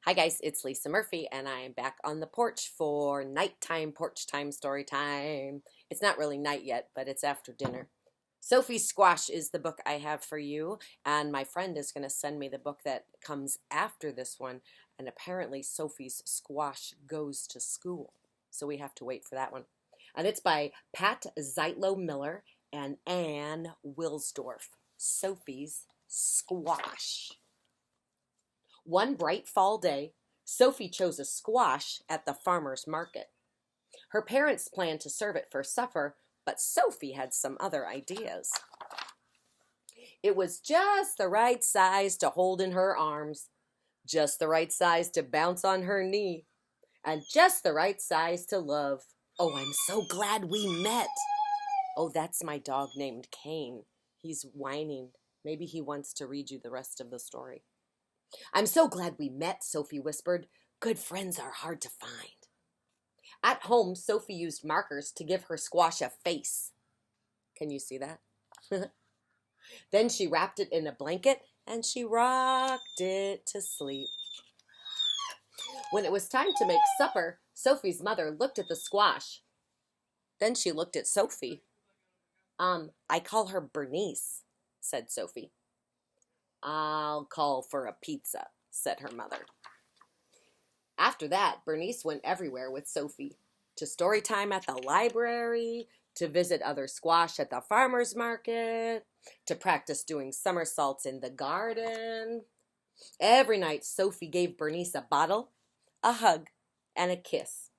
Hi guys, it's Lisa Murphy and I am back on the porch for nighttime porch time story time. It's not really night yet, but it's after dinner. Sophie's Squash is the book I have for you, and my friend is going to send me the book that comes after this one, and apparently Sophie's Squash goes to school. So we have to wait for that one. And it's by Pat Zeitlo Miller and Ann Wilsdorf. Sophie's Squash. One bright fall day, Sophie chose a squash at the farmer's market. Her parents planned to serve it for supper, but Sophie had some other ideas. It was just the right size to hold in her arms, just the right size to bounce on her knee, and just the right size to love. Oh, I'm so glad we met. Oh, that's my dog named Kane. He's whining. Maybe he wants to read you the rest of the story. I'm so glad we met, Sophie whispered. Good friends are hard to find. At home, Sophie used markers to give her squash a face. Can you see that? Then she wrapped it in a blanket and she rocked it to sleep. When it was time to make supper, Sophie's mother looked at the squash. Then she looked at Sophie. I call her Bernice, said Sophie. I'll call for a pizza, said her mother. After that, Bernice went everywhere with Sophie. To story time at the library, to visit other squash at the farmer's market, to practice doing somersaults in the garden. Every night, Sophie gave Bernice a bottle, a hug, and a kiss.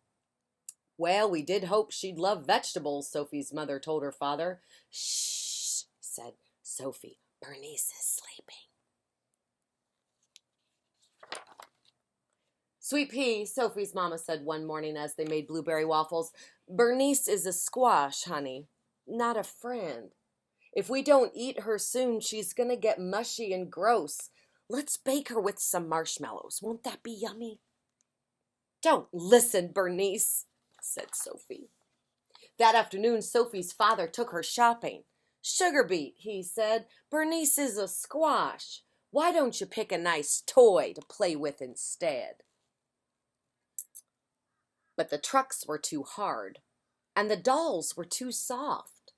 Well, we did hope she'd love vegetables, Sophie's mother told her father. Shh, said Sophie. Bernice is sleeping. Sweet pea, Sophie's mama said one morning as they made blueberry waffles. Bernice is a squash, honey, not a friend. If we don't eat her soon, she's gonna get mushy and gross. Let's bake her with some marshmallows. Won't that be yummy? Don't listen, Bernice, said Sophie. That afternoon, Sophie's father took her shopping. Sugar beet, he said, Bernice is a squash. Why don't you pick a nice toy to play with instead? But the trucks were too hard, and the dolls were too soft.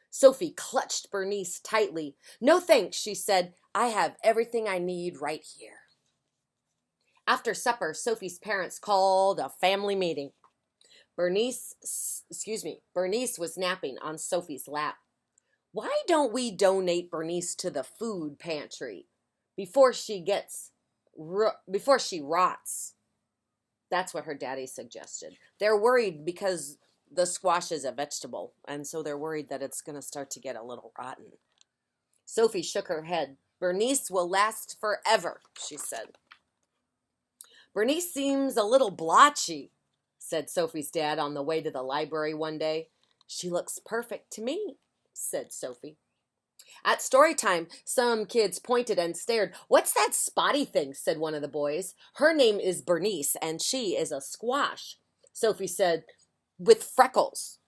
Sophie clutched Bernice tightly. No thanks, she said. I have everything I need right here. After supper, Sophie's parents called a family meeting. Bernice was napping on Sophie's lap. Why don't we donate Bernice to the food pantry before she rots? That's what her daddy suggested. They're worried because the squash is a vegetable, and so they're worried that it's going to start to get a little rotten. Sophie shook her head. Bernice will last forever, she said. Bernice seems a little blotchy, said Sophie's dad on the way to the library one day. She looks perfect to me, said Sophie. At story time, some kids pointed and stared. What's that spotty thing, said one of the boys. Her name is Bernice, and she is a squash. Sophie said, with freckles.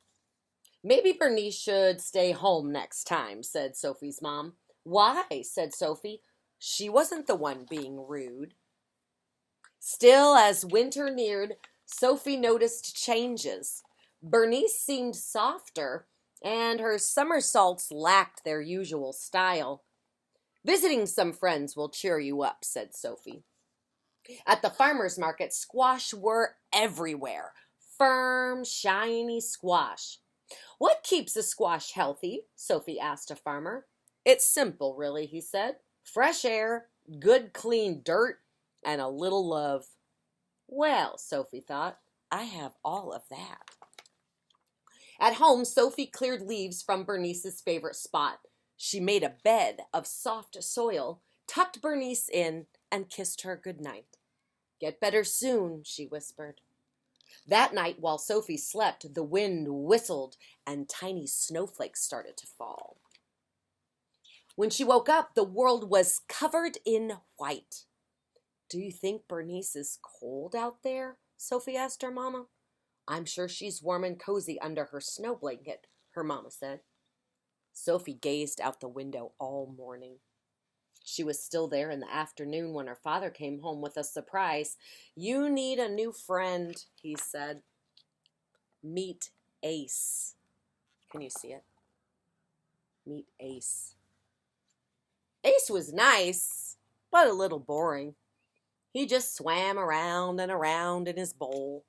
Maybe Bernice should stay home next time, said Sophie's mom. Why, said Sophie. She wasn't the one being rude. Still, as winter neared, Sophie noticed changes. Bernice seemed softer, and her somersaults lacked their usual style. Visiting some friends will cheer you up, said Sophie. At the farmer's market, squash were everywhere. Firm, shiny squash. What keeps a squash healthy? Sophie asked a farmer. It's simple, really, he said. Fresh air, good clean dirt, and a little love. Well, Sophie thought, I have all of that. At home, Sophie cleared leaves from Bernice's favorite spot. She made a bed of soft soil, tucked Bernice in, and kissed her goodnight. Get better soon, she whispered. That night, while Sophie slept, the wind whistled and tiny snowflakes started to fall. When she woke up, the world was covered in white. Do you think Bernice is cold out there? Sophie asked her mama. I'm sure she's warm and cozy under her snow blanket, her mama said. Sophie gazed out the window all morning. She was still there in the afternoon when her father came home with a surprise. "You need a new friend," he said. "Meet Ace." Can you see it? Meet Ace. Ace was nice, but a little boring. He just swam around and around in his bowl.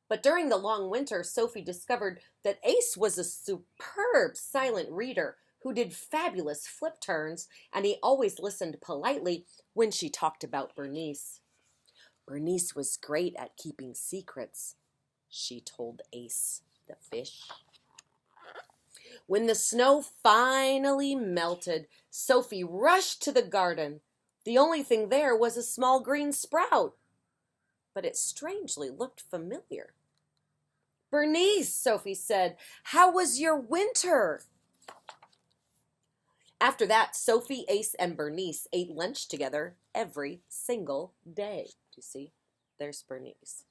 But during the long winter, Sophie discovered that Ace was a superb silent reader who did fabulous flip turns, and he always listened politely when she talked about Bernice. Bernice was great at keeping secrets, she told Ace the fish. When the snow finally melted, Sophie rushed to the garden. The only thing there was a small green sprout, but it strangely looked familiar. "Bernice," Sophie said, "how was your winter?" After that, Sophie, Ace, and Bernice ate lunch together every single day. Do you see? There's Bernice.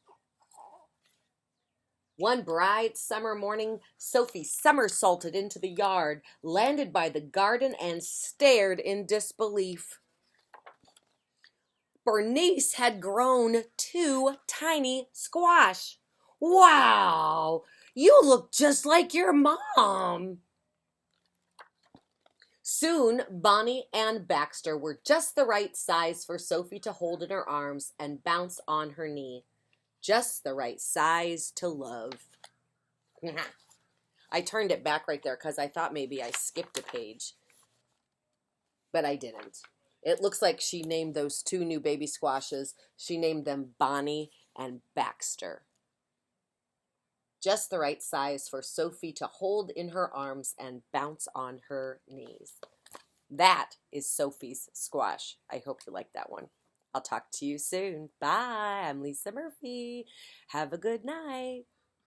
One bright summer morning, Sophie somersaulted into the yard, landed by the garden, and stared in disbelief. Bernice had grown 2 tiny squash. "Wow, you look just like your mom." Soon, Bonnie and Baxter were just the right size for Sophie to hold in her arms and bounce on her knee. Just the right size to love. I turned it back right there because I thought maybe I skipped a page, but I didn't. It looks like she named those 2 new baby squashes. She named them Bonnie and Baxter. Just the right size for Sophie to hold in her arms and bounce on her knees. That is Sophie's Squash. I hope you like that one. I'll talk to you soon. Bye. I'm Lisa Murphy. Have a good night.